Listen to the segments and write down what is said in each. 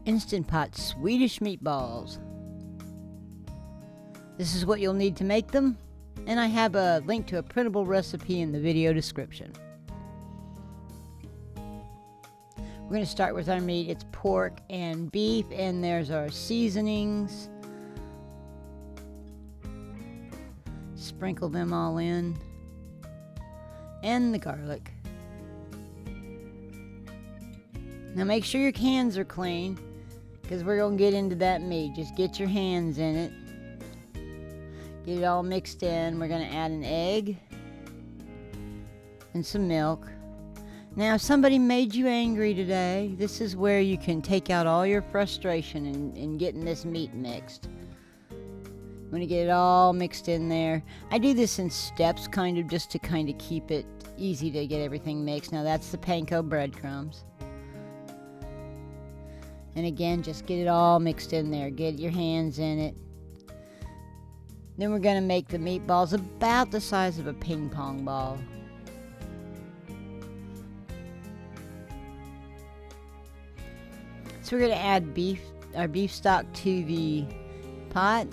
Instant Pot Swedish Meatballs. This is what you'll need to make them, and I have a link to a printable recipe in the video description. We're going to start with our meat. It's pork and beef, and there's our seasonings. Sprinkle them all in, and the garlic. Now make sure your hands are clean, because we're going to get into that meat. Just get your hands in it. Get it all mixed in. We're going to add an egg and some milk. Now, if somebody made you angry today, this is where you can take out all your frustration in getting this meat mixed. I'm going to get it all mixed in there. I do this in steps, just to keep it easy to get everything mixed. Now, that's the panko breadcrumbs. And again, just get it all mixed in there. Get your hands in it. Then we're going to make the meatballs about the size of a ping pong ball. So we're going to add our beef stock to the pot.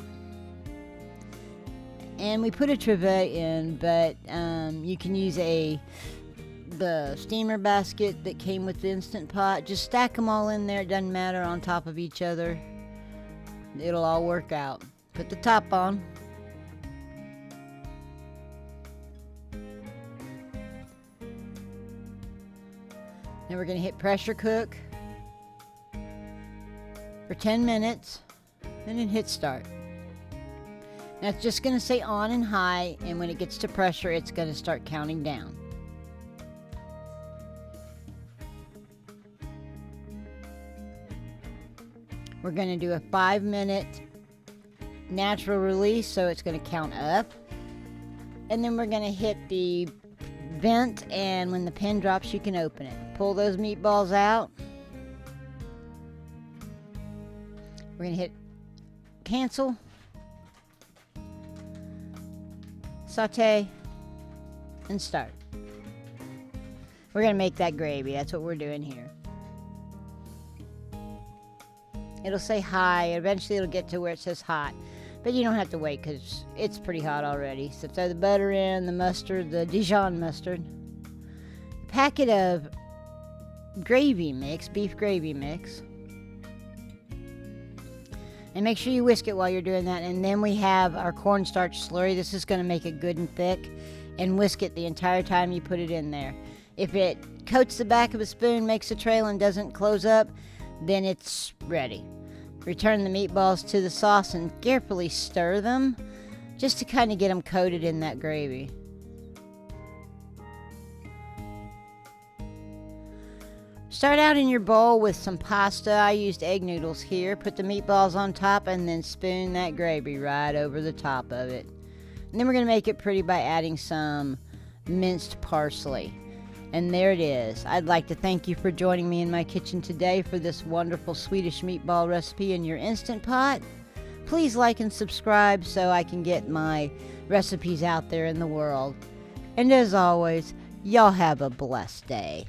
And we put a trivet in, but you can use the steamer basket that came with the Instant Pot. Just stack them all in there. It doesn't matter, on top of each other. It'll all work out. Put the top on. Then we're going to hit pressure cook for 10 minutes, and then hit start. Now it's just going to say on and high, and when it gets to pressure, it's going to start counting down. We're going to do a 5-minute natural release, so it's going to count up. And then we're going to hit the vent, and when the pin drops, you can open it. Pull those meatballs out. We're going to hit cancel, saute, and start. We're going to make that gravy. That's what we're doing here. It'll say high. Eventually it'll get to where it says hot. But you don't have to wait, because it's pretty hot already. So throw the butter in, the mustard, the Dijon mustard. A packet of gravy mix, beef gravy mix. And make sure you whisk it while you're doing that. And then we have our cornstarch slurry. This is going to make it good and thick. And whisk it the entire time you put it in there. If it coats the back of a spoon, makes a trail, and doesn't close up, then it's ready. Return the meatballs to the sauce and carefully stir them, just to get them coated in that gravy. Start out in your bowl with some pasta. I used egg noodles here. Put the meatballs on top and then spoon that gravy right over the top of it. And then we're going to make it pretty by adding some minced parsley. And there it is. I'd like to thank you for joining me in my kitchen today for this wonderful Swedish meatball recipe in your Instant Pot. Please like and subscribe so I can get my recipes out there in the world. And as always, y'all have a blessed day.